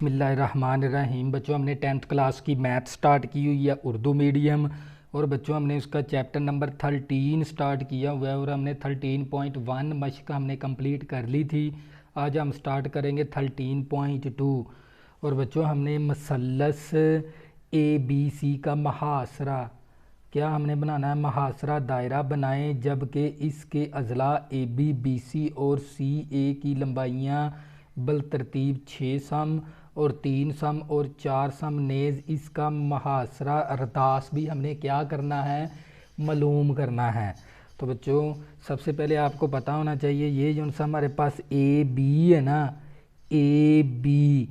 बिस्मिल्लाहिर्रहमानिर्रहीम। बच्चों, हमने 10th क्लास की मैथ स्टार्ट की हुई है उर्दू मीडियम। और बच्चों, हमने उसका चैप्टर नंबर 13 स्टार्ट किया हुआ है और हमने 13.1 मश्क हमने कंप्लीट कर ली थी। आज हम स्टार्ट करेंगे 13.2। और बच्चों, हमने मसलस ABC का मुहासरा क्या हमने बनाना है। मुहासरा दायरा बनाएं जबकि इसके अज़ला AB BC और CA की लंबाइयाँ बलतरतीब 6 सम और 3 सम और 4 सम नेज़ इसका मुहासरा अरदास भी हमने क्या करना है, मालूम करना है। तो बच्चों, सबसे पहले आपको पता होना चाहिए ये जो सा हमारे पास AB है ना, AB,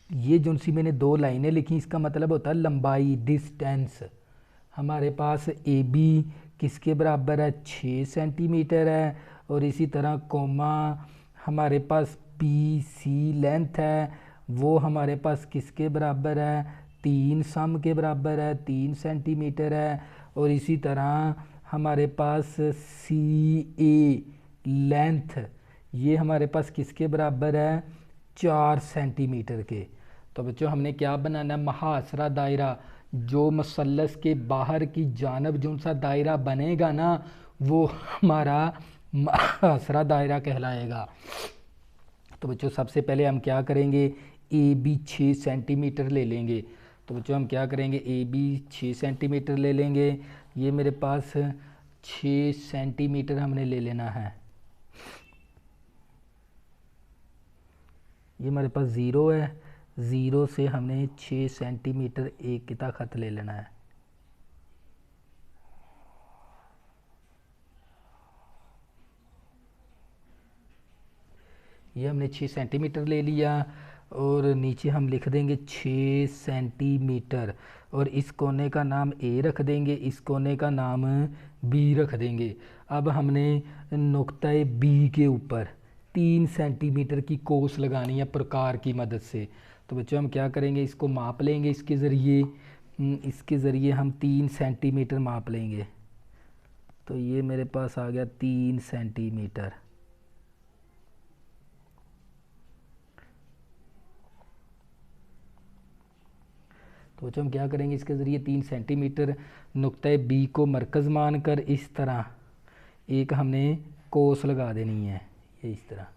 ये जो सी मैंने दो लाइनें लिखी इसका मतलब होता है लंबाई, डिस्टेंस। हमारे पास AB किसके बराबर है, 6 सेंटीमीटर है। और इसी तरह कोमा हमारे पास BC लेंथ है, वो हमारे पास किसके बराबर है, 3 सम के बराबर है, 3 सेंटीमीटर है। और इसी तरह हमारे पास CA लेंथ, ये हमारे पास किसके बराबर है, 4 सेंटीमीटर के। तो बच्चों, हमने क्या बनाना है, मुहासरा दायरा। जो मसलस के बाहर की जानब जो सा दायरा बनेगा ना, वो हमारा मुहासरा दायरा कहलाएगा। तो बच्चों, सबसे पहले हम क्या करेंगे, AB 6 सेंटीमीटर ले लेंगे। तो बच्चों, हम क्या करेंगे, AB 6 सेंटीमीटर ले लेंगे। ये मेरे पास 6 सेंटीमीटर हमने ले लेना है। ये हमारे पास ज़ीरो है, ज़ीरो से हमने 6 सेंटीमीटर एक किता खत ले लेना है। ये हमने 6 सेंटीमीटर ले लिया और नीचे हम लिख देंगे 6 सेंटीमीटर। और इस कोने का नाम A रख देंगे, इस कोने का नाम B रख देंगे। अब हमने नुक्ता B के ऊपर 3 सेंटीमीटर की कोस लगानी है प्रकार की मदद से। तो बच्चों, हम क्या करेंगे, इसको माप लेंगे इसके ज़रिए हम 3 सेंटीमीटर माप लेंगे। तो ये मेरे पास आ गया 3 सेंटीमीटर। तो बच्चों, हम क्या करेंगे, इसके ज़रिए 3 सेंटीमीटर नुक्ता B को मरकज़ मानकर इस तरह एक हमने कोस लगा देनी है, ये इस तरह।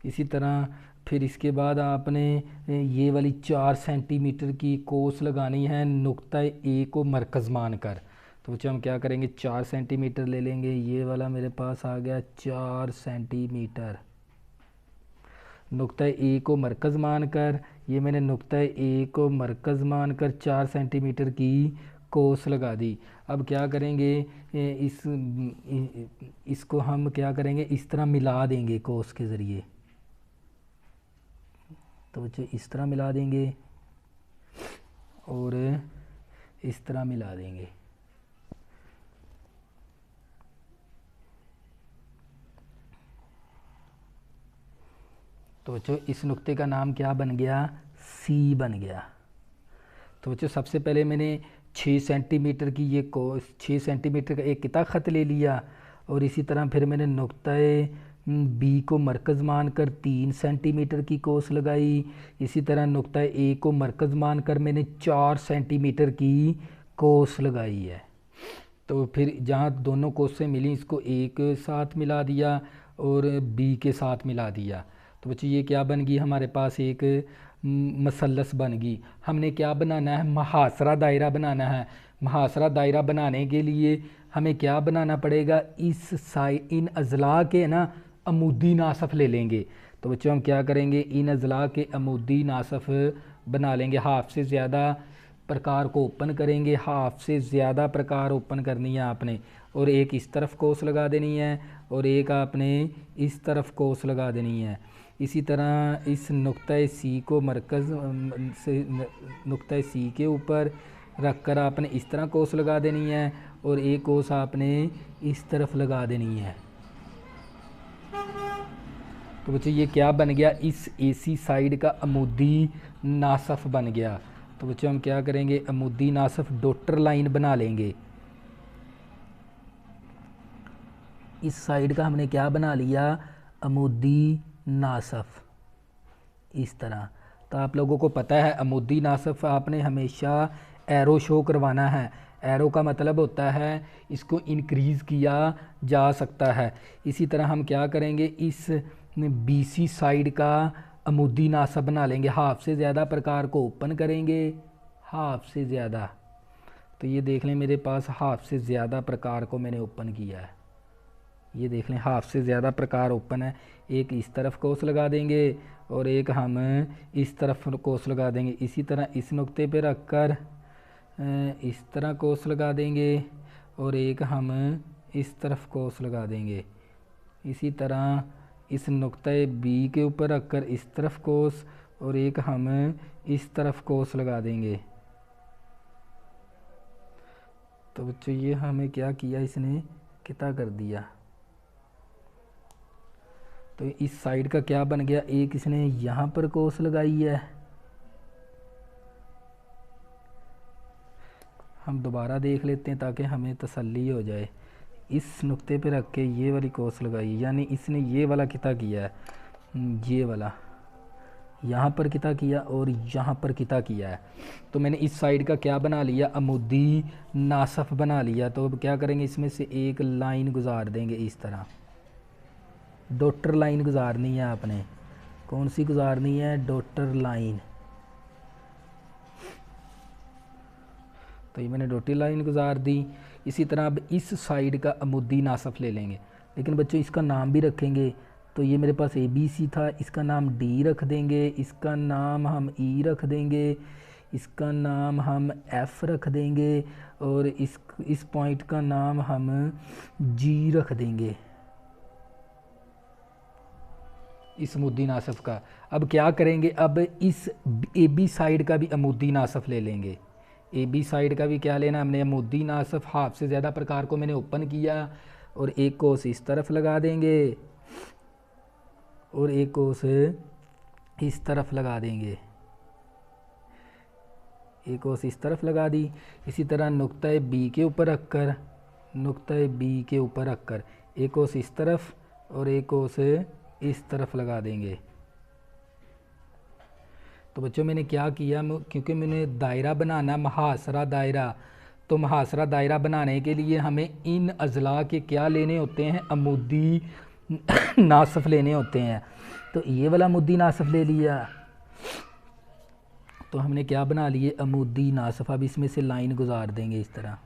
इसी तरह फिर इसके बाद आपने ये वाली 4 सेंटीमीटर की कोस लगानी है नुक्ता A को मरकज़ मानकर। तो बच्चों, हम क्या करेंगे, 4 सेंटीमीटर ले लेंगे। ये वाला मेरे पास आ गया 4 सेंटीमीटर। नुक्ता A को मरकज़ मानकर, ये मैंने नुक्ता A को मरकज़ मानकर 4 सेंटीमीटर की कोस लगा दी। अब क्या करेंगे, इसको हम क्या करेंगे, इस तरह मिला देंगे कोस के ज़रिए। तो बच्चों, इस तरह मिला देंगे और इस तरह मिला देंगे। तो बच्चों, इस नुक्ते का नाम क्या बन गया, C बन गया। तो बच्चों, सबसे पहले मैंने 6 सेंटीमीटर की ये कोस, 6 सेंटीमीटर का एक किता ख़त ले लिया। और इसी तरह फिर मैंने नुक्ता B को मरकज़ मानकर 3 सेंटीमीटर की कोस लगाई। इसी तरह नुक्ता A को मरकज़ मानकर मैंने 4 सेंटीमीटर की कोस लगाई है। तो फिर जहाँ दोनों कोसें मिली इसको एक साथ मिला दिया और B के साथ मिला दिया। तो बच्चों, ये क्या बन गई, हमारे पास एक मसलस बन गई। हमने क्या बनाना है, मुहासरा दायरा बनाना है। मुहासरा दायरा बनाने के लिए हमें क्या बनाना पड़ेगा, इन अज़ला के ना अमूदी नासफ़ ले लेंगे। तो बच्चों, हम क्या करेंगे, इन अज़ला के अमूदी नासफ़ बना लेंगे। हाफ से ज़्यादा प्रकार को ओपन करेंगे, हाफ से ज़्यादा प्रकार ओपन करनी है आपने। और एक इस तरफ कोस लगा देनी है और एक आपने इस तरफ कोस लगा देनी है। इसी तरह इस नुक्ता C को मरकज़ से नुक्ता C के ऊपर रख कर आपने इस तरह कोस लगा देनी है और एक कोस आपने इस तरफ लगा देनी है। तो बच्चों, ये क्या बन गया, इस AC साइड का अमूदी नासफ़ बन गया। तो बच्चों, हम क्या करेंगे, अमूदी नासफ़ डॉटर लाइन बना लेंगे। इस साइड का हमने क्या बना लिया, अमूदी नासफ़। इस तरह। तो आप लोगों को पता है अमुदी नासफ आपने हमेशा एरो शो करवाना है। एरो का मतलब होता है इसको इंक्रीज़ किया जा सकता है। इसी तरह हम क्या करेंगे, इस बीसी साइड का अमुदी नासफ बना लेंगे। हाफ से ज़्यादा प्रकार को ओपन करेंगे, हाफ से ज़्यादा। तो ये देख लें मेरे पास हाफ से ज़्यादा प्रकार को मैंने ओपन किया है। ये देख लें हाफ से ज़्यादा प्रकार ओपन है। एक इस तरफ कोस लगा देंगे और एक हम इस तरफ कोस लगा देंगे। इसी तरह इस नुक्ते पे रख कर इस तरह कोस लगा देंगे और एक हम इस तरफ कोस लगा देंगे। इसी तरह इस नुक्ते बी के ऊपर रख कर इस तरफ कोस और एक हम इस तरफ कोस लगा देंगे। तो बच्चों ये हमें क्या किया, इसने कितना कर दिया। तो इस साइड का क्या बन गया, एक इसने यहाँ पर कोस लगाई है। हम दोबारा देख लेते हैं ताकि हमें तसल्ली हो जाए। इस नुक्ते पे रख के ये वाली कोस लगाई, यानी इसने ये वाला कितना किया है, ये वाला यहाँ पर कितना किया और यहाँ पर कितना किया है। तो मैंने इस साइड का क्या बना लिया, अमुदी नासफ बना लिया। तो अब क्या करेंगे, इसमें से एक लाइन गुजार देंगे इस तरह। डॉटर लाइन गुजारनी है आपने। कौन सी गुजारनी है, डॉटर लाइन। तो ये मैंने डॉटर लाइन गुजार दी। इसी तरह अब इस साइड का अमुदी नासफ ले लेंगे, लेकिन बच्चों इसका नाम भी रखेंगे। तो ये मेरे पास ABC था, इसका नाम D रख देंगे, इसका नाम हम E रख देंगे, इसका नाम हम F रख देंगे और इस पॉइंट का नाम हम G रख देंगे, इस अमुदी नासफ का। अब क्या करेंगे, अब इस AB साइड का भी अमुदी नासफ ले लेंगे। AB साइड का भी क्या लेना हमने, अमुदी नासफ। हाफ से ज़्यादा प्रकार को मैंने ओपन किया और एक कोस इस तरफ लगा देंगे और एक कोस इस तरफ लगा देंगे, एक कोस इस तरफ लगा दी। इसी तरह नुक्ता B के ऊपर रखकर, नुक्ता B के ऊपर रखकर एक कोस इस तरफ और एक कोस इस तरफ लगा देंगे। तो बच्चों मैंने क्या किया, क्योंकि मैंने दायरा बनाना मुहासरा दायरा, तो मुहासरा दायरा बनाने के लिए हमें इन अजला के क्या लेने होते हैं, अमुदी नासफ लेने होते हैं। तो ये वाला अमुदी नासफ ले लिया। तो हमने क्या बना लिए, अमुदी नासफ। अब इसमें से लाइन गुजार देंगे इस तरह।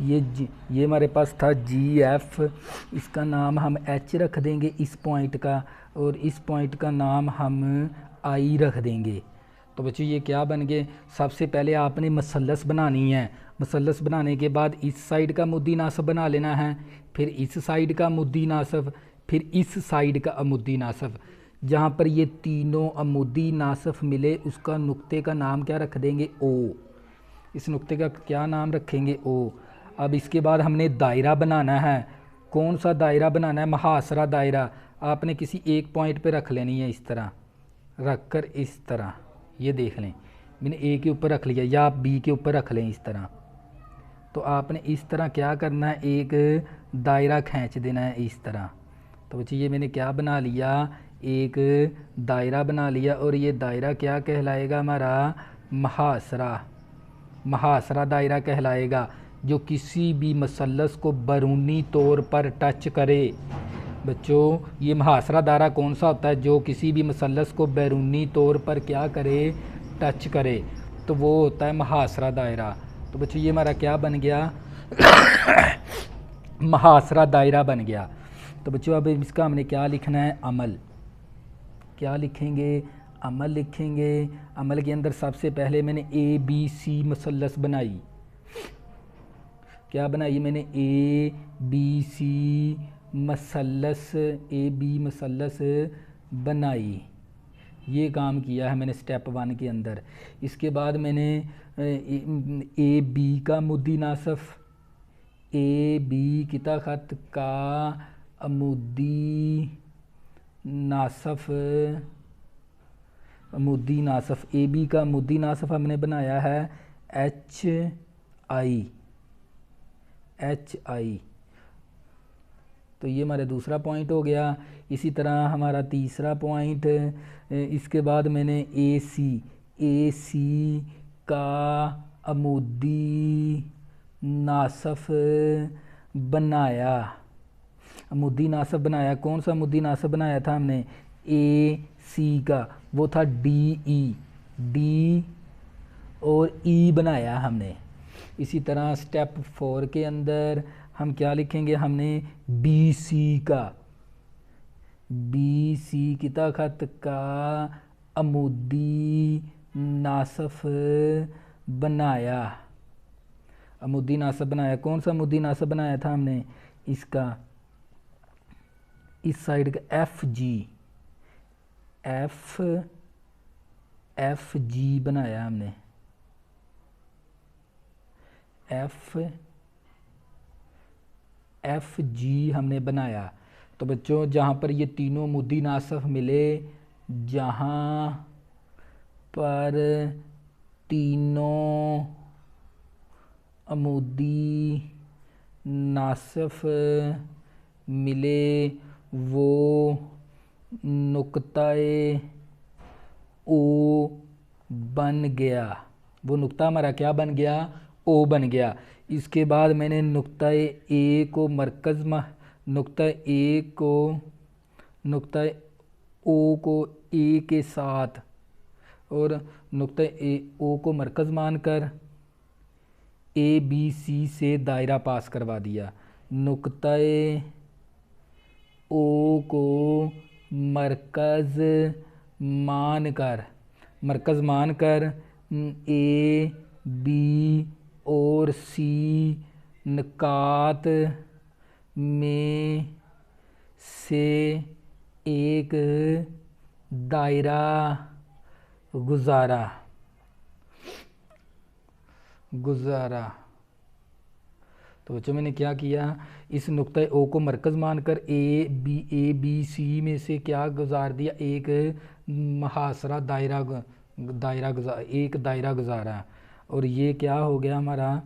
ये हमारे पास था GF, इसका नाम हम H रख देंगे इस पॉइंट का, और इस पॉइंट का नाम हम I रख देंगे। तो बच्चों ये क्या बन गए, सबसे पहले आपने मसलस बनानी है। मसलस बनाने के बाद इस साइड का अमुदी नासफ बना लेना है, फिर इस साइड का अमुदी नासफ, फिर इस साइड का अमुदी नासफ। जहाँ पर ये तीनों अमुदी नासफ मिले उसका नुक्ते का नाम क्या रख देंगे, O। इस नुक्ते का क्या नाम रखेंगे, O। अब इसके बाद हमने दायरा बनाना है। कौन सा दायरा बनाना है, मुहासरा दायरा। आपने किसी एक पॉइंट पे रख लेनी है, इस तरह रख कर इस तरह, ये देख लें मैंने A के ऊपर रख लिया, या आप B के ऊपर रख लें इस तरह। तो आपने इस तरह क्या करना है, एक दायरा खींच देना है इस तरह। तो बच्चे ये मैंने क्या बना लिया, एक दायरा बना लिया, और ये दायरा क्या कहलाएगा हमारा, मुहासरा। मुहासरा दायरा कहलाएगा, जो किसी भी मसलस को बैरूनी तौर पर टच करे। बच्चों ये मुहासरा दायरा कौन सा होता है, जो किसी भी मसलस को बैरूनी तौर पर क्या करे, टच करे, तो वो होता है मुहासरा दायरा। तो बच्चों ये हमारा क्या बन गया, मुहासरा दायरा बन गया। तो बच्चों अब इसका हमने क्या लिखना है, अमल। क्या लिखेंगे, अमल लिखेंगे। अमल के अंदर सबसे पहले मैंने ABC मसलस बनाई। क्या बनाई मैंने, ABC मसलस, AB मसलस बनाई। ये काम किया है मैंने स्टेप 1 के अंदर। इसके बाद मैंने AB का अमुदी नासफ, AB किता ख़त का अमुदी नासफ, अमूदी नासफ ए बी का अमूदी नासफ हमने बनाया है एच आई। तो ये हमारा दूसरा पॉइंट हो गया। इसी तरह हमारा तीसरा पॉइंट, इसके बाद मैंने ए सी का अमूदी नासफ बनाया। अमूदी नासफ बनाया, कौन सा अमूदी नासफ बनाया था हमने? ए सी का, वो था डी और ई बनाया हमने। इसी तरह स्टेप 4 के अंदर हम क्या लिखेंगे? हमने बी सी की खत का अमूदी नासफ बनाया। अमूदी नासफ बनाया, कौन सा अमूदी नासफ बनाया था हमने? इसका, इस साइड का एफ जी बनाया हमने, एफ जी हमने बनाया। तो बच्चों जहाँ पर ये तीनों अमूदी नासफ मिले, जहाँ पर तीनों अमूदी नासफ मिले वो नुक्ताए ओ बन गया। वो नुक्ता हमारा क्या बन गया? ओ बन गया। इसके बाद मैंने नुक्ता ए को मरकज़ नुक्ता ओ को ए के साथ और नुक्ता ओ को मरकज़ मानकर ए बी सी से दायरा पास करवा दिया। नुक्ता ओ को मरकज़ मानकर ए बी और सी निकात में से एक दायरा गुजारा। तो बच्चों मैंने क्या किया? इस नुक्ता ओ को मरकज़ मानकर ए बी सी में से क्या गुजार दिया? एक मुहासरा एक दायरा गुजारा। और ये क्या हो गया हमारा?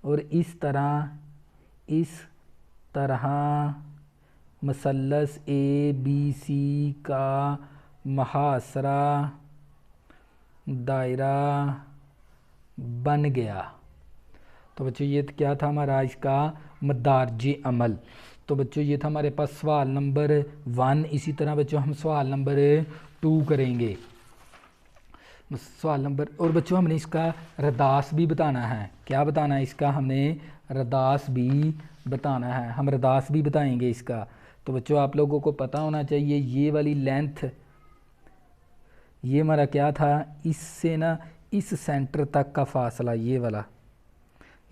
और इस तरह मसलस ए बी सी का मुहासरा दायरा बन गया। तो बच्चों ये क्या था हमारा इसका मदारज अमल। तो बच्चों ये था हमारे पास सवाल नंबर 1। इसी तरह बच्चों हम सवाल नंबर 2 करेंगे। और बच्चों हमने इसका रदास भी बताना है। क्या बताना है इसका? हमने रदास भी बताना है। हम रदास भी बताएंगे इसका। तो बच्चों आप लोगों को पता होना चाहिए ये वाली लेंथ, ये हमारा क्या था? इससे ना इस सेंटर तक का फासला, ये वाला,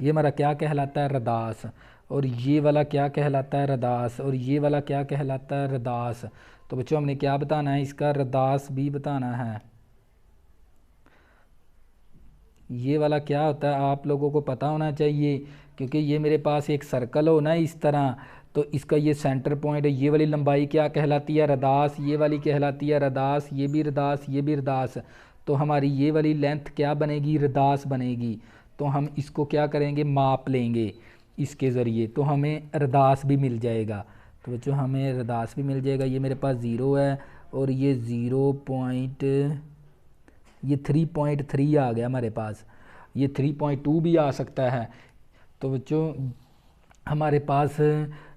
ये हमारा क्या कहलाता है? रदास। और ये वाला क्या कहलाता है? रदास। और ये वाला क्या कहलाता है? रदास। तो बच्चों हमने क्या बताना है? इसका रदास भी बताना है। ये वाला क्या होता है आप लोगों को पता होना चाहिए, क्योंकि ये मेरे पास एक सर्कल हो ना इस तरह, तो इसका ये सेंटर पॉइंट है। ये वाली लंबाई क्या कहलाती है? रदास। ये वाली कहलाती है रदास। ये भी रदास, ये भी रदास। तो हमारी ये वाली लेंथ क्या बनेगी? रदास बनेगी। तो हम इसको क्या करेंगे? माप लेंगे इसके ज़रिए, तो हमें रदास भी मिल जाएगा। तो बच्चों हमें रदास भी मिल जाएगा। ये मेरे पास 0 है और ये 3.3 आ गया हमारे पास। ये 3.2 भी आ सकता है। तो बच्चों हमारे पास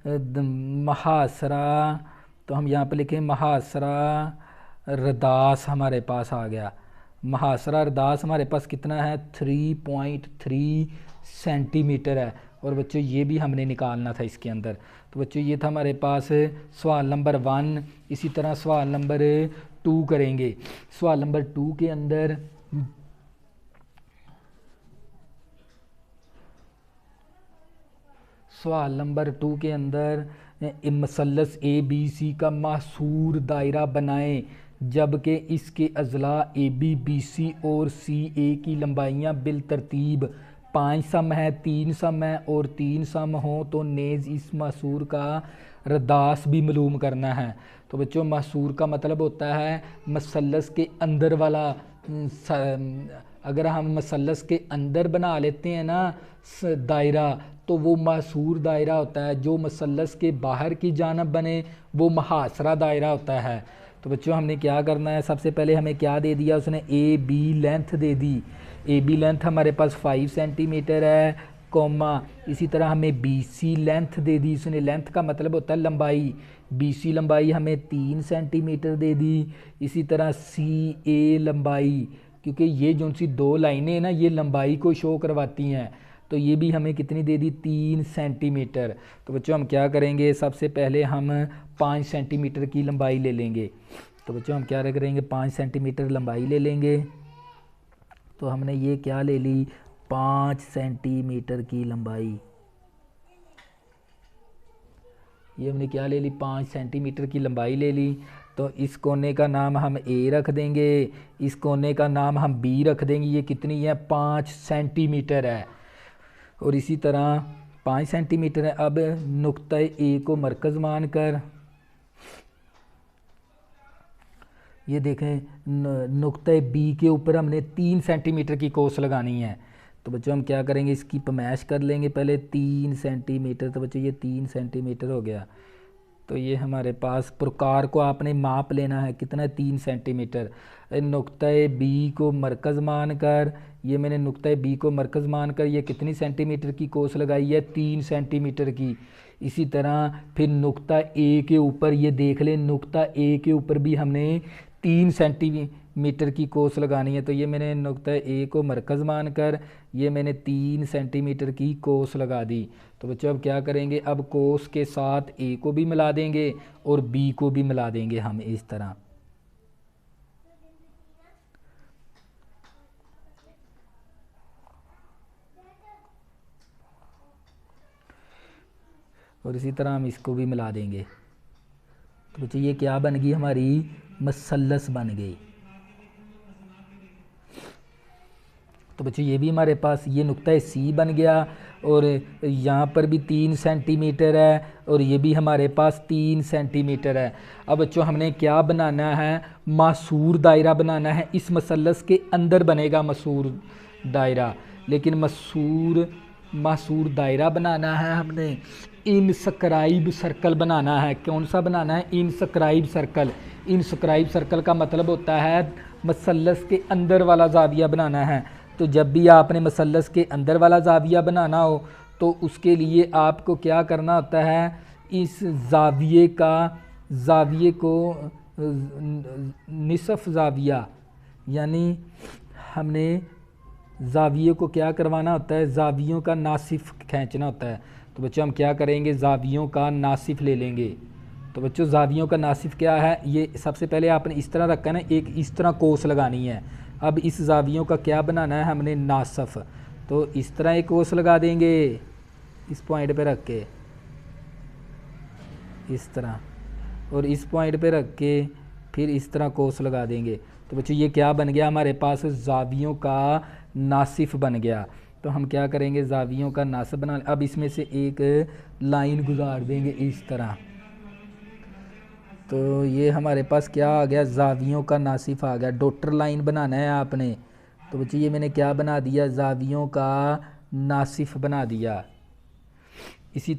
मुहासरा, तो हम यहाँ पे लिखें मुहासरा रदास हमारे पास आ गया। मुहासरा रदास हमारे पास कितना है? 3.3 सेंटीमीटर है। और बच्चों ये भी हमने निकालना था इसके अंदर। तो बच्चों ये था हमारे पास सवाल नंबर 1। इसी तरह सवाल नंबर 2 करेंगे। सवाल नंबर 2 के अंदर मसलस ए बी सी का महसूर दायरा बनाएं जबकि इसके अज़ला ए बी बी सी और सी ए की लंबाइयाँ बिल तरतीब 5 सम है, 3 सम है और 3 सम हो तो नेज़ इस महसूर का रदास भी मालूम करना है। तो बच्चों महसूर का मतलब होता है मसल्लस के अंदर वाला। अगर हम मसल्लस के अंदर बना लेते हैं ना दायरा, तो वो महसूर दायरा होता है। जो मसल्लस के बाहर की जानब बने वो मुहासरा दायरा होता है। तो बच्चों हमने क्या करना है, सबसे पहले हमें क्या दे दिया उसने, ए बी लेंथ दे दी। ए बी लेंथ हमारे पास 5 सेंटीमीटर है, कॉमा इसी तरह हमें बी सी लेंथ दे दी उसने। लेंथ का मतलब होता है लंबाई। बी सी लंबाई हमें 3 सेंटीमीटर दे दी। इसी तरह सी ए लंबाई, क्योंकि ये जो सी दो लाइनें हैं ना ये लंबाई को शो करवाती हैं, तो ये भी हमें कितनी दे दी, 3 सेंटीमीटर। तो बच्चों हम क्या करेंगे, सबसे पहले हम 5 सेंटीमीटर की लंबाई ले लेंगे। तो बच्चों हम क्या करेंगे, 5 सेंटीमीटर लंबाई ले लेंगे। तो हमने ये क्या ले ली, 5 सेंटीमीटर की लंबाई। ये हमने क्या ले ली, 5 सेंटीमीटर की लंबाई ले ली। तो इस कोने का नाम हम ए रख देंगे, इस कोने का नाम हम बी रख देंगे। ये कितनी है, 5 सेंटीमीटर है। और इसी तरह 5 सेंटीमीटर है। अब नुक्ता ए को मरकज़ मानकर ये देखें नुक्ता बी के ऊपर हमने 3 सेंटीमीटर की कोस लगानी है। तो बच्चों हम क्या करेंगे, इसकी पमैश कर लेंगे पहले, 3 सेंटीमीटर। तो बच्चों ये 3 सेंटीमीटर हो गया। तो ये हमारे पास प्रकार को आपने माप लेना है, कितना है, 3 सेंटीमीटर। नुक्ता बी को मरकज़ मानकर, ये मैंने नुक्ता बी को मरकज़ मानकर ये कितनी सेंटीमीटर की कोस लगाई है, 3 सेंटीमीटर की। इसी तरह फिर नुक्ता ए के ऊपर ये देख लें, नुक्ता ए के ऊपर भी हमने 3 सेंटीमीटर की कोस लगानी है। तो ये मैंने नुक्ता ए को मरकज़ मानकर ये मैंने 3 सेंटीमीटर की कोस लगा दी। तो बच्चों अब क्या करेंगे, अब कोस के साथ ए को भी मिला देंगे और बी को भी मिला देंगे हम इस तरह। और इसी तरह हम इसको भी मिला देंगे। तो बच्चों ये क्या बन गई, हमारी मसल्लस बन गई। तो बच्चों ये भी हमारे पास ये नुक्ता सी बन गया और यहाँ पर भी 3 सेंटीमीटर है और ये भी हमारे पास 3 सेंटीमीटर है। अब बच्चों हमने क्या बनाना है, मासूर दायरा बनाना है। इस मसल्लस के अंदर बनेगा मसूर दायरा, लेकिन मासूर दायरा बनाना है हमने। इनस्क्राइब सर्कल बनाना है। कौन सा बनाना है, इनस्क्राइब सर्कल। इनस्क्राइब सर्कल का मतलब होता है मसल्लस के अंदर वाला जाविया बनाना है। तो जब भी आपने मसल्लस के अंदर वाला जाविया बनाना हो तो उसके लिए आपको क्या करना होता है, इस जाविये को निसफ जाविया, यानी हमने जाविये को क्या करवाना होता है, जावियों का नासिफ खींचना होता है। तो बच्चों हम क्या करेंगे, जावियों का नासिफ ले लेंगे। तो बच्चों जावियों का नासिफ क्या है, ये सबसे पहले आपने इस तरह रखा है ना, एक इस तरह कोस लगानी है। अब इस जावियों का क्या बनाना है हमने, नासफ। तो इस तरह एक कोस लगा देंगे इस पॉइंट पे रख के, इस तरह, और इस पॉइंट पे रख के फिर इस तरह कोस लगा देंगे। तो बच्चों ये क्या बन गया, हमारे पास जावियों का नासिफ बन गया। तो हम क्या करेंगे, जावियों का नासिफ बना। अब इसमें से एक लाइन गुजार देंगे इस तरह। तो ये हमारे पास क्या आ गया, जावियों का नासिफ आ गया। डॉटर लाइन बनाना है आपने। तो बच्चे ये मैंने क्या बना दिया, जावियों का नासिफ बना दिया। इसी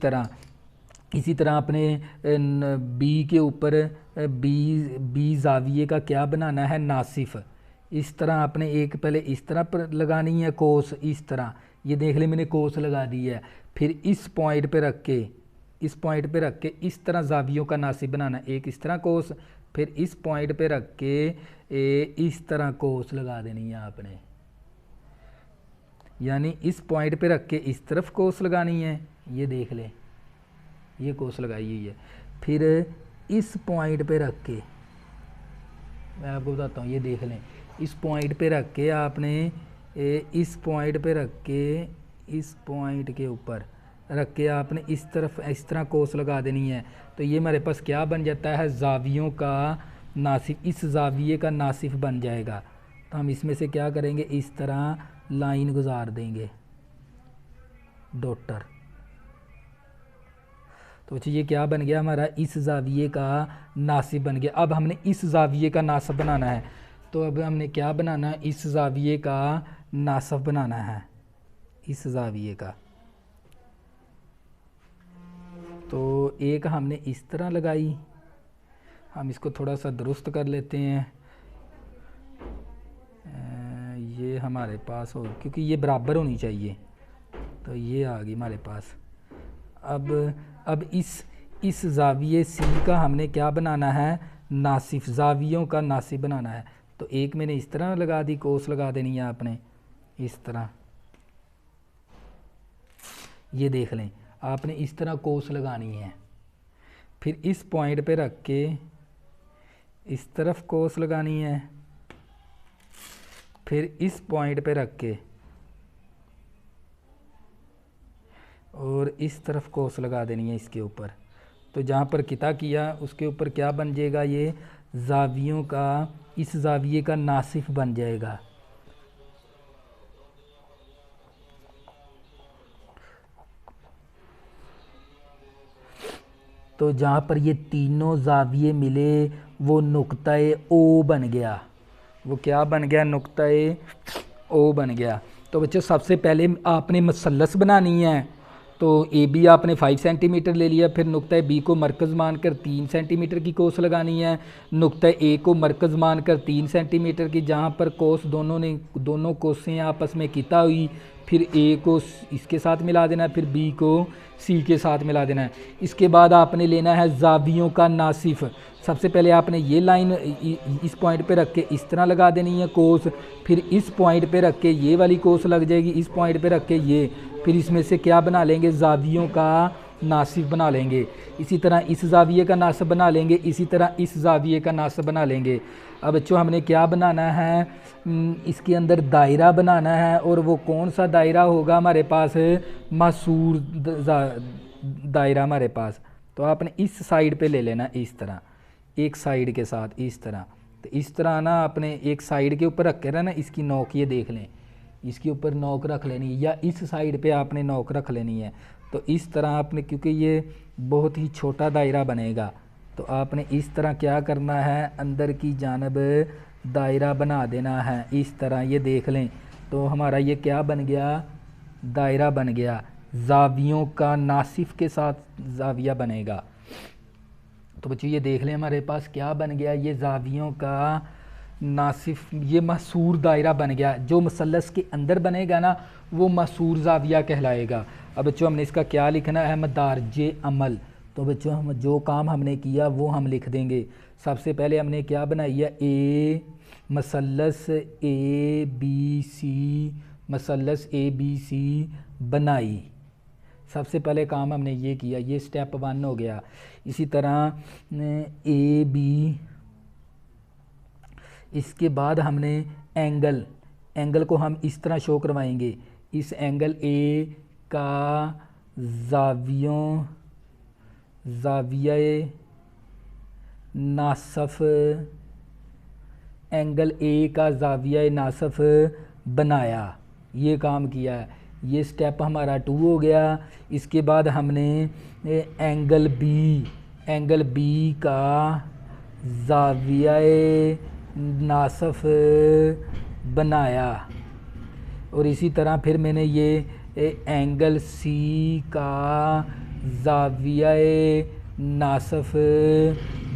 तरह अपने बी के ऊपर बी जाविये का क्या बनाना है, नासिफ। इस तरह आपने एक पहले इस तरह पर लगानी है कोस, इस तरह, ये देख ले मैंने कोस लगा दी है। फिर इस पॉइंट पे रख के इस तरह जावियों का नासिफ बनाना, एक इस तरह कोस, फिर इस पॉइंट पे रख के इस तरह कोस लगा देनी है आपने, यानी इस पॉइंट पे रख के इस तरफ कोस लगानी है। ये देख ले, ये कोस लगाई हुई है। फिर इस पॉइंट पे रख के, मैं आपको बताता हूँ, ये देख लें, इस पॉइंट पे रख के आपने इस पॉइंट पे रख के इस पॉइंट के ऊपर रख के आपने इस तरफ इस तरह कोस लगा देनी है। तो ये हमारे पास क्या बन जाता है, जावियों का नासिफ। इस जाविये का नासिफ बन जाएगा। तो हम इसमें से क्या करेंगे, इस तरह लाइन गुजार देंगे, डॉटर। तो बच्चों ये क्या बन गया हमारा, इस जाविये का नासिब बन गया। अब हमने इस जाविये का नासिब बनाना है, तो अब हमने क्या बनाना है, इस जाविये का नासिब बनाना है, इस जाविये का। तो एक हमने इस तरह लगाई, हम इसको थोड़ा सा दुरुस्त कर लेते हैं, ये हमारे पास हो, क्योंकि ये बराबर होनी चाहिए, तो ये आ गई हमारे पास। अब इस जाविये सी का हमने क्या बनाना है, नासिफ, जावियों का नासिफ बनाना है। तो एक मैंने इस तरह लगा दी, कोस लगा देनी है आपने इस तरह, ये देख लें, आपने इस तरह कोस लगानी है। फिर इस पॉइंट पे रख के इस तरफ कोस लगानी है, फिर इस पॉइंट पे रख के और इस तरफ कोस लगा देनी है इसके ऊपर। तो जहाँ पर किता किया उसके ऊपर क्या बन जाएगा, ये जावियों का, इस जाविये का नासिफ बन जाएगा। तो जहाँ पर ये तीनों जाविये मिले वो नुक्ता-ए ओ बन गया, वो क्या बन गया, नुक्ता-ए ओ बन गया। तो बच्चों सबसे पहले आपने मसल्लस बनानी है, तो ए बी आपने 5 सेंटीमीटर ले लिया, फिर नुक्ता बी को मरकज़ मानकर 3 सेंटीमीटर की कोस लगानी है, नुक्ता ए को मरकज़ मानकर 3 सेंटीमीटर की, जहाँ पर कोस दोनों कोसें आपस में किता हुई, फिर ए को इसके साथ मिला देना है, फिर बी को सी के साथ मिला देना है। इसके बाद आपने लेना है जावियों का नासिफ। सबसे पहले आपने ये लाइन इस पॉइंट पे रख के इस तरह लगा देनी है कोस, फिर इस पॉइंट पे रख के ये वाली कोस लग जाएगी, इस पॉइंट पे रख के ये, फिर इसमें से क्या बना लेंगे, जावियों का नासिफ बना लेंगे। इसी तरह इस जाविये का नासिफ बना लेंगे, इसी तरह इस जाविये का नासिफ बना लेंगे। अब बच्चों हमने क्या बनाना है, इसके अंदर दायरा बनाना है, और वो कौन सा दायरा होगा हमारे पास, मासूर दायरा हमारे पास। तो आपने इस साइड पे ले लेना, इस तरह एक साइड के साथ इस तरह। तो इस तरह ना आपने एक साइड के ऊपर रख के ना इसकी नोक, ये देख लें, इसके ऊपर नोक रख लेनी है, या इस साइड पे आपने नोक रख लेनी है। तो इस तरह आपने, क्योंकि ये बहुत ही छोटा दायरा बनेगा, तो आपने इस तरह क्या करना है, अंदर की जानब दायरा बना देना है इस तरह, ये देख लें। तो हमारा ये क्या बन गया, दायरा बन गया, जावियों का नासिफ के साथ जाविया बनेगा। तो बच्चों ये देख लें हमारे पास क्या बन गया, ये जावियों का नासिफ, ये महसूर दायरा बन गया। जो मसल्लस के अंदर बनेगा ना वो महसूर जाविया कहलाएगा। अब बच्चों हमने इसका क्या लिखना है, मदारजे अमल। तो बच्चों हम जो काम हमने किया वो हम लिख देंगे। सबसे पहले हमने क्या बनाई है, ए मसल्लस A B C, मसल्लस A B C बनाई। सबसे पहले काम हमने ये किया, ये स्टेप 1 हो गया। इसी तरह ए बी, इसके बाद हमने एंगल को हम इस तरह शो करवाएंगे, इस एंगल ए का जाविया नासफ, एंगल ए का जाविया नासफ बनाया, ये काम किया है। ये स्टेप हमारा 2 हो गया। इसके बाद हमने एंगल बी का जाविया नासफ बनाया, और इसी तरह फिर मैंने ये एंगल सी का जाविया नासफ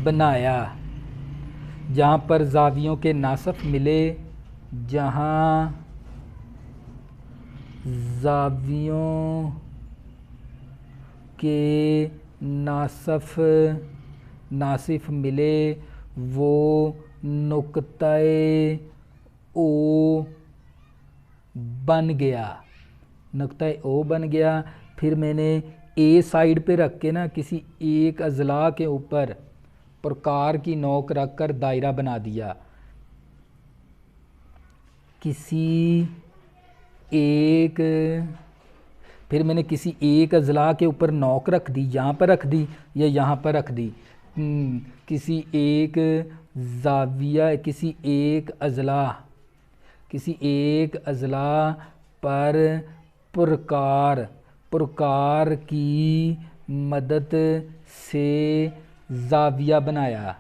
बनाया। जहाँ पर जावियों के नासफ मिले, जहाँ जावियों के नासिफ मिले वो नुक्ता-ए ओ बन गया, नुक्ता-ए ओ बन गया। फिर मैंने ए साइड पे रख के ना किसी एक अजला के ऊपर प्रकार की नोक रख कर दायरा बना दिया, फिर मैंने किसी एक अजला के ऊपर नोक रख दी, यहाँ पर रख दी या यहाँ पर रख दी, किसी एक जाविया, किसी एक अजला पर प्रकार की मदद से जाविया बनाया,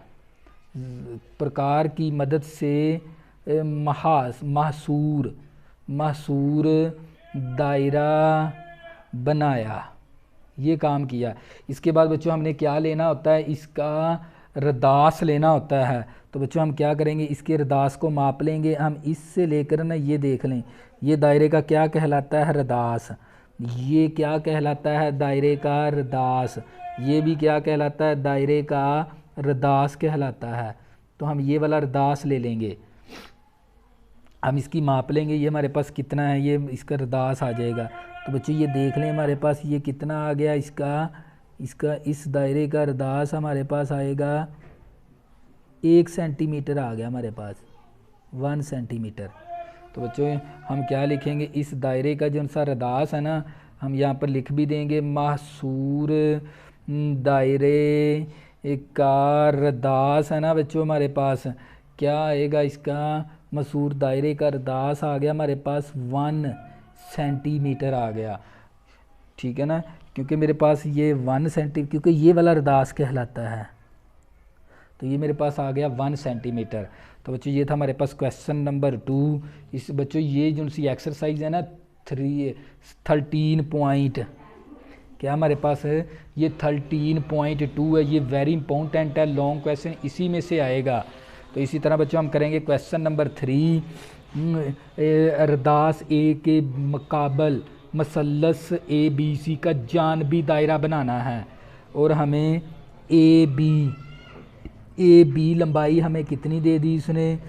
प्रकार की मदद से महसूर महसूर दायरा बनाया, ये काम किया। इसके बाद बच्चों हमने क्या लेना होता है, इसका रदास लेना होता है। तो बच्चों हम क्या करेंगे, इसके रदास को माप लेंगे। हम इससे लेकर ना ये देख लें, ये दायरे का क्या कहलाता है, रदास। ये क्या कहलाता है, दायरे का रदास। ये भी क्या कहलाता है, दायरे का रदास कहलाता है। तो हम ये वाला रदास ले लेंगे, हम इसकी माप लेंगे, ये हमारे पास कितना है, ये इसका रदास आ जाएगा। तो बच्चों ये देख लें हमारे पास ये कितना आ गया, इसका इस दायरे का रदास हमारे पास आएगा 1 सेंटीमीटर आ गया हमारे पास, 1 सेंटीमीटर। तो बच्चों हम क्या लिखेंगे, इस दायरे का जो सा रदास है ना, हम यहाँ पर लिख भी देंगे महसूर दायरे का रदास है ना बच्चों, हमारे पास क्या आएगा, इसका महसूर दायरे का रदास आ गया हमारे पास 1 सेंटीमीटर आ गया। ठीक है ना, क्योंकि मेरे पास ये 1 सेंटी, क्योंकि ये वाला रदास कहलाता है, तो ये मेरे पास आ गया 1 सेंटीमीटर। तो बच्चों ये था हमारे पास क्वेश्चन नंबर 2। इस बच्चों ये जो सी एक्सरसाइज है ना 13 पॉइंट, क्या हमारे पास है, ये 13.2 है, ये वेरी इंपॉर्टेंट है, लॉन्ग क्वेश्चन इसी में से आएगा। तो इसी तरह बच्चों हम करेंगे क्वेश्चन नंबर 3, अरदास ए के मुकाबल मसलस ABC का जानबी दायरा बनाना है, और हमें ए बी लंबाई हमें कितनी दे दी इसने,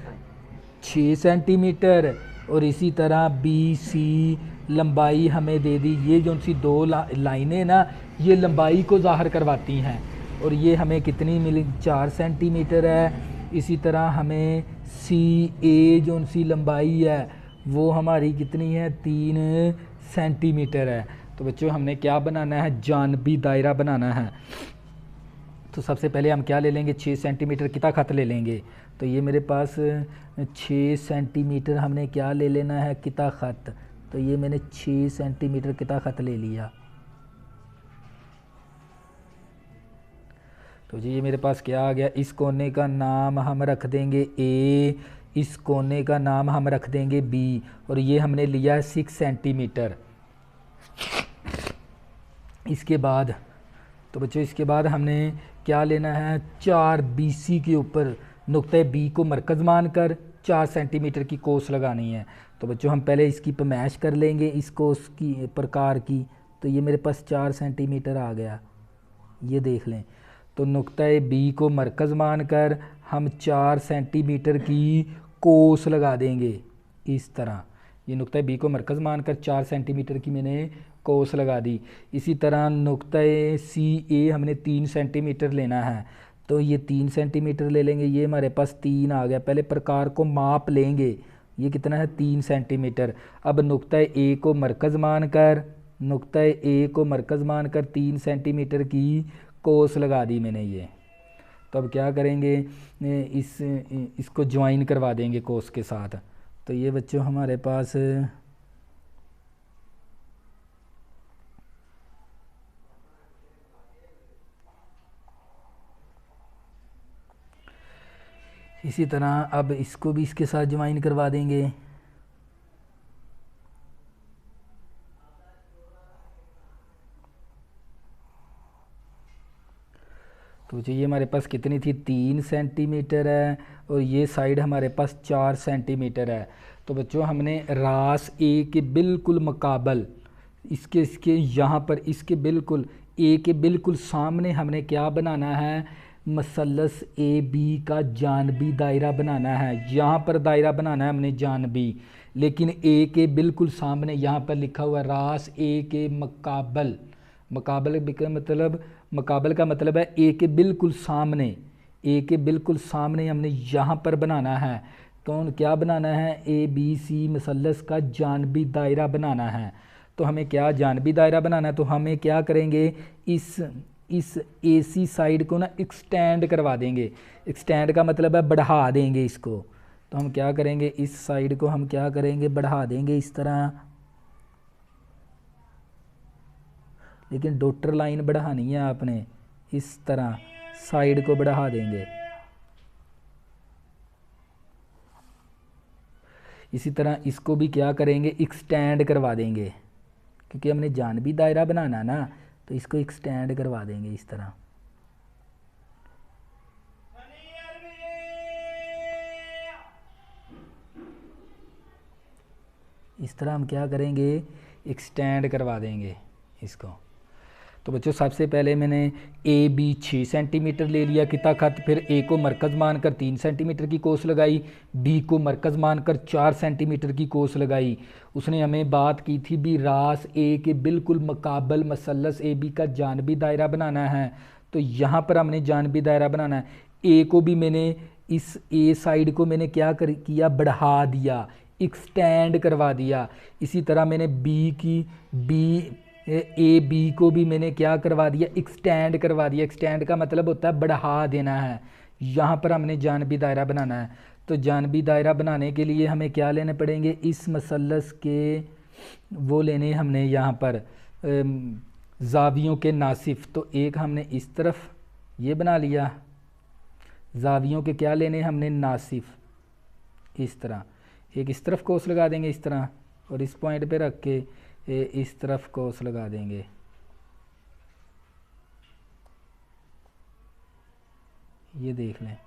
6 सेंटीमीटर, और इसी तरह BC लंबाई हमें दे दी। ये जो सी 2 लाइनें ना, ये लंबाई को ज़ाहिर करवाती हैं, और ये हमें कितनी मिली, 4 सेंटीमीटर है। इसी तरह हमें CA जो सी लंबाई है वो हमारी कितनी है, 3 सेंटीमीटर है। तो बच्चों हमने क्या बनाना है, जानबी दायरा बनाना है। तो सबसे पहले हम क्या ले लेंगे, 6 सेंटीमीटर किता खत ले लेंगे। तो ये मेरे पास 6 सेंटीमीटर हमने क्या ले लेना है, किता खत। तो ये मैंने 6 सेंटीमीटर किता खत ले लिया। तो जी ये मेरे पास क्या आ गया, इस कोने का नाम हम रख देंगे A, इस कोने का नाम हम रख देंगे B, और ये हमने लिया है 6 सेंटीमीटर। इसके बाद तो बच्चों इसके बाद हमने क्या लेना है, 4 BC के ऊपर नुक्ते B को मरकज़ मानकर 4 सेंटीमीटर की कोस लगानी है। तो बच्चों हम पहले इसकी पैमाइश कर लेंगे, इस कोस की प्रकार की। तो ये मेरे पास 4 सेंटीमीटर आ गया, ये देख लें। तो नुक्ते B को मरकज़ मानकर हम 4 सेंटीमीटर की कोस लगा देंगे इस तरह। ये नुक्ते B को मरकज़ मानकर 4 सेंटीमीटर की मैंने कोस लगा दी। इसी तरह नुक्ते CA हमने 3 सेंटीमीटर लेना है, तो ये 3 सेंटीमीटर ले लेंगे, ये हमारे पास 3 आ गया। पहले प्रकार को माप लेंगे, ये कितना है, 3 सेंटीमीटर। अब नुक्ते A को मरकज़ मानकर 3 सेंटीमीटर की कोस लगा दी मैंने ये। तो अब क्या करेंगे, इसको ज्वाइन करवा देंगे कोस के साथ। तो ये बच्चों हमारे पास इसी तरह अब इसको भी इसके साथ ज्वाइन करवा देंगे। तो ये हमारे पास कितनी थी, 3 सेंटीमीटर है, और ये साइड हमारे पास 4 सेंटीमीटर है। तो बच्चों हमने रास A के बिल्कुल मुकाबल इसके यहाँ पर इसके बिल्कुल A के बिल्कुल सामने हमने क्या बनाना है, मसलस AB का जानबी दायरा बनाना है। यहाँ पर दायरा बनाना है हमने जानबी, लेकिन A के बिल्कुल सामने यहाँ पर लिखा हुआ रास A के मुकाबल। मुकाबल का मतलब है A के बिल्कुल सामने, A के बिल्कुल सामने हमने यहाँ पर बनाना है। तो क्या बनाना है, ABC मसलस का जानबी दायरा बनाना है। तो हमें क्या जानबी दायरा बनाना है, तो हमें क्या करेंगे, इस AC साइड को ना एक्सटेंड करवा देंगे। एक्सटेंड का मतलब है बढ़ा देंगे इसको। तो हम क्या करेंगे, इस साइड को हम क्या करेंगे, बढ़ा देंगे इस तरह। लेकिन डॉटर लाइन बढ़ानी है आपने, इस तरह साइड को बढ़ा देंगे। इसी तरह इसको भी क्या करेंगे, एक्सटेंड करवा देंगे, क्योंकि हमने जानबी दायरा बनाना ना, तो इसको एक्सटेंड करवा देंगे इस तरह। इस तरह हम क्या करेंगे, एक्सटेंड करवा देंगे इसको। तो बच्चों सबसे पहले मैंने ए बी 6 सेंटीमीटर ले लिया किता खत, फिर ए को मरकज़ मानकर 3 सेंटीमीटर की कोस लगाई, बी को मरकज़ मानकर 4 सेंटीमीटर की कोस लगाई। उसने हमें बात की थी भी रास ए के बिल्कुल मुकाबल मसलस ए बी का जानबी दायरा बनाना है। तो यहाँ पर हमने जानबी दायरा बनाना है। ए को भी मैंने इस ए साइड को मैंने क्या किया, बढ़ा दिया, एक्सटेंड करवा दिया। इसी तरह मैंने ए बी को भी मैंने क्या करवा दिया, एक्सटेंड करवा दिया। एक्सटेंड का मतलब होता है बढ़ा देना है। यहाँ पर हमने जानबी दायरा बनाना है। तो जानबी दायरा बनाने के लिए हमें क्या लेने पड़ेंगे, इस मसलस के वो लेने हमने यहाँ पर जावियों के नासिफ। तो एक हमने इस तरफ ये बना लिया, जावियों के क्या लेने हमने, नासिफ। इस तरह एक इस तरफ कोस लगा देंगे इस तरह, और इस पॉइंट पे रख के इस तरफ कोस लगा देंगे। ये देख लें।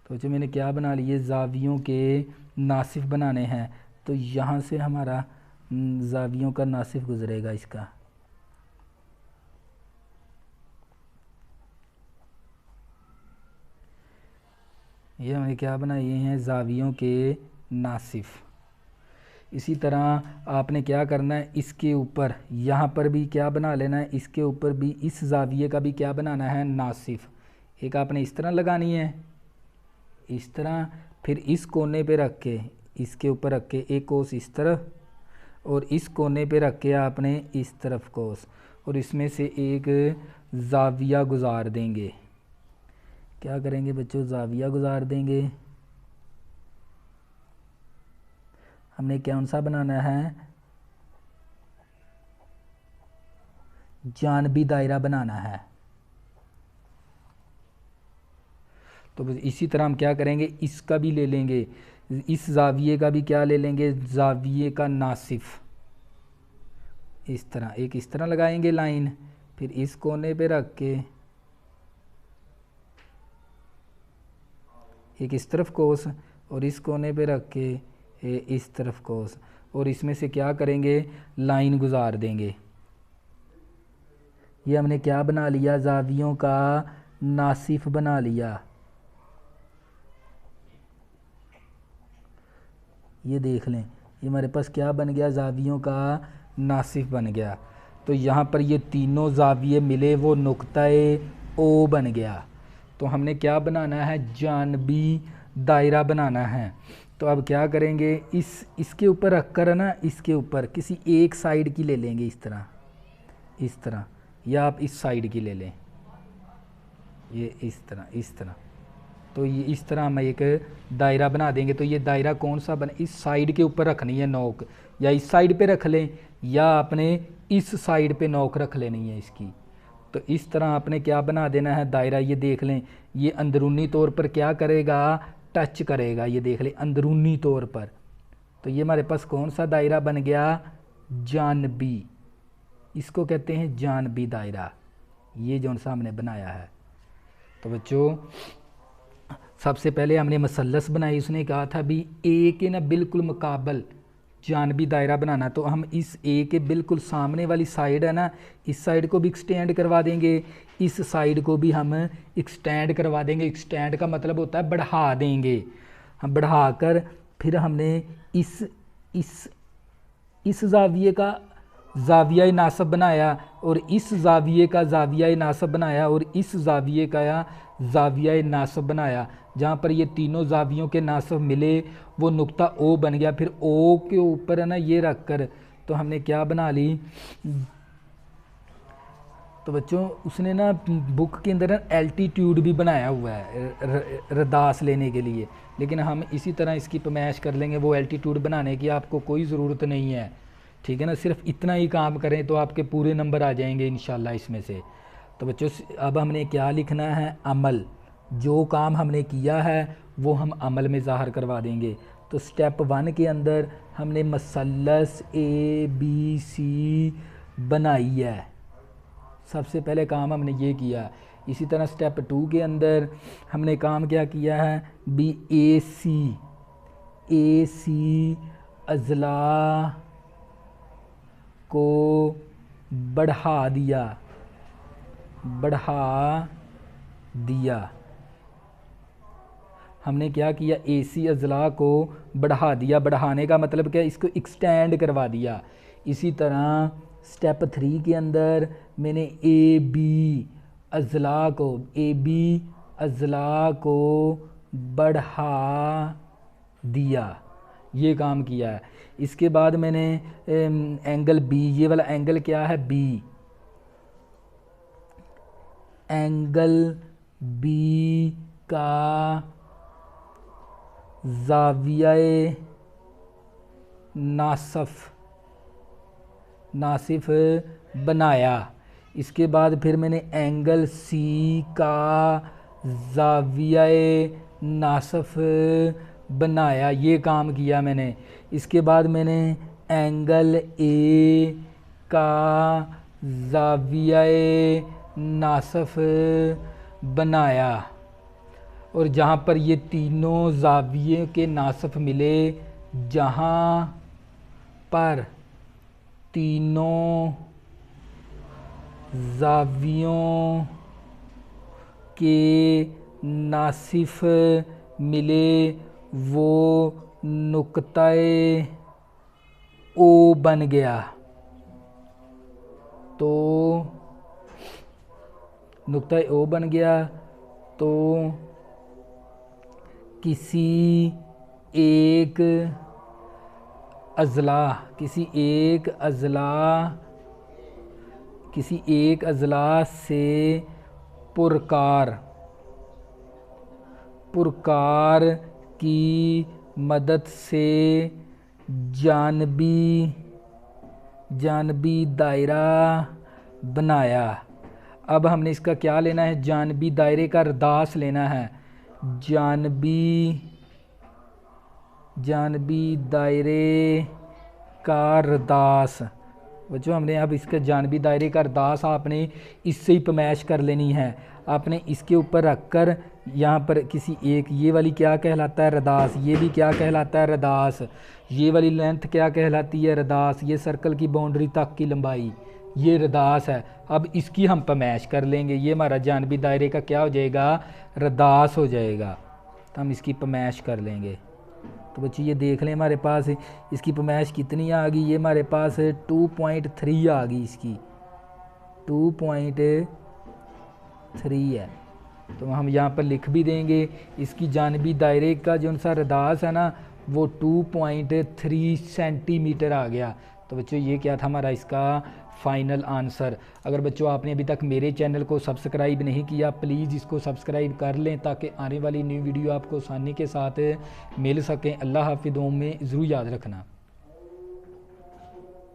तो जो मैंने क्या बना लिए, जावियों के नासिफ बनाने हैं। तो यहाँ से हमारा जावियों का नासिफ गुजरेगा इसका। ये हमने क्या बनाए हैं, जावियों के नासिफ। इसी तरह आपने क्या करना है, इसके ऊपर यहाँ पर भी क्या बना लेना है, इसके ऊपर भी इस जाविये का भी क्या बनाना है, नासिफ। एक आपने इस तरह लगानी है, इस तरह, फिर इस कोने पे रख के इसके ऊपर रख के एक कोस इस तरफ, और इस कोने पे रख के आपने इस तरफ कोस, और इसमें से एक जाविया गुजार देंगे। क्या करेंगे बच्चों, जाविया गुजार देंगे। हमने कौन सा बनाना है, जानबी दायरा बनाना है। तो इसी तरह हम क्या करेंगे, इसका भी ले लेंगे, इस जाविये का भी क्या ले लेंगे, जाविये का नासिफ। इस तरह एक इस तरह लगाएंगे लाइन, फिर इस कोने पे रख के एक इस तरफ कोस, और इस कोने पे रख के इस तरफ कोस, और इसमें से क्या करेंगे, लाइन गुजार देंगे। ये हमने क्या बना लिया, जावियों का नासिफ बना लिया। ये देख लें, ये हमारे पास क्या बन गया, जावियों का नासिफ बन गया। तो यहाँ पर ये तीनों जाविये मिले वो नुक्ता-ए ओ बन गया। तो हमने क्या बनाना है, जानबी दायरा बनाना है। तो अब क्या करेंगे, इसके ऊपर रख कर ना, इसके ऊपर किसी एक साइड की ले लेंगे इस तरह, या आप इस साइड की ले लें, ये इस तरह। तो ये इस तरह हम एक दायरा बना देंगे। तो ये दायरा कौन सा बने, इस साइड के ऊपर रखनी है नोक, या इस साइड पे रख लें, या आपने इस साइड पे नोक रख लेनी है इसकी। तो इस तरह आपने क्या बना देना है दायरा। ये देख लें, ये अंदरूनी तौर पर क्या करेगा, टच करेगा, ये देख लें अंदरूनी तौर पर। तो ये हमारे पास कौन सा दायरा बन गया, जानबी। इसको कहते हैं जानबी दायरा, ये जो सा हमने बनाया है। तो बच्चों सबसे पहले हमने मसलस बनाई, उसने कहा था भी ए के ना बिल्कुल मुकाबल जानबी दायरा बनाना। तो हम इस ए के बिल्कुल सामने वाली साइड है ना, इस साइड को भी एक्सटेंड करवा देंगे, इस साइड को भी हम एक्सटेंड करवा देंगे। एक्सटेंड का मतलब होता है बढ़ा देंगे। हम बढ़ा कर फिर हमने इस जाविये का जाविया नासब बनाया, और इस जाविये का जाविया नासब बनाया, और इस जाविये का जाविया नासब बनाया। जहाँ पर ये तीनों जावियों के नासब मिले वो नुक्ता ओ बन गया। फिर ओ के ऊपर है ना ये रख कर तो हमने क्या बना ली। तो बच्चों उसने ना बुक के अंदर एल्टीट्यूड भी बनाया हुआ है रदास लेने के लिए, लेकिन हम इसी तरह इसकी पैमाइश कर लेंगे। वो एल्टीट्यूड बनाने की आपको कोई ज़रूरत नहीं है, ठीक है ना, सिर्फ इतना ही काम करें तो आपके पूरे नंबर आ जाएंगे इंशाल्लाह इसमें से। तो बच्चों अब हमने क्या लिखना है, अमल, जो काम हमने किया है वो हम अमल में ज़ाहिर करवा देंगे। तो स्टेप 1 के अंदर हमने मसलस ABC बनाई है, सबसे पहले काम हमने ये किया। इसी तरह स्टेप 2 के अंदर हमने काम क्या किया है, AC अज़ला को बढ़ा दिया। हमने क्या किया, AC अज़ला को बढ़ा दिया। बढ़ाने का मतलब क्या, इसको एक्सटेंड करवा दिया। इसी तरह स्टेप 3 के अंदर मैंने AB अज़ला को बढ़ा दिया, ये काम किया है। इसके बाद मैंने एंगल B, ये वाला एंगल क्या है, B, एंगल B का ज़ावियाए नासिफ बनाया। इसके बाद फिर मैंने एंगल C का ज़ावियाए नासिफ बनाया, ये काम किया मैंने। इसके बाद मैंने एंगल A का ज़ावियाए नासिफ बनाया, और जहाँ पर ये तीनों ज़ाविये के नासिफ मिले, जहाँ पर तीनों ज़ावियों के नासिफ मिले, वो नुक्ताए O बन गया। तो नुक्ताए O बन गया, तो किसी एक अज़ला से पुरकार की मदद से जानबी दायरा बनाया। अब हमने इसका क्या लेना है, जानबी दायरे का रदास लेना है। जानबी दायरे का रदास, बच्चों हमने अब इसके जानबी दायरे का रदास आपने इससे ही पैमाइश कर लेनी है। आपने इसके ऊपर रखकर यहाँ पर किसी एक, ये वाली क्या कहलाता है, रदास, ये भी क्या कहलाता है, रदास, ये वाली लेंथ क्या कहलाती है, रदास, ये सर्कल की बाउंड्री तक की लंबाई, ये रदास है। अब इसकी हम पैमाइश कर लेंगे, ये हमारा जानबी दायरे का क्या हो जाएगा, रदास हो जाएगा। तो हम इसकी पैमाइश कर लेंगे। तो बच्चे ये देख लें, हमारे पास इसकी पैमाइश कितनी आ गई, ये हमारे पास 2.3 आ गई, इसकी 2.3 है। तो हम यहाँ पर लिख भी देंगे, इसकी जानबी दायरे का जो सा रदास है ना, वो 2.3 सेंटीमीटर आ गया। तो बच्चों ये क्या था हमारा इसका फाइनल आंसर। अगर बच्चों आपने अभी तक मेरे चैनल को सब्सक्राइब नहीं किया, प्लीज़ इसको सब्सक्राइब कर लें ताकि आने वाली न्यू वीडियो आपको आसानी के साथ मिल सकें। अल्लाह हाफ़िज़, में ज़रूर याद रखना।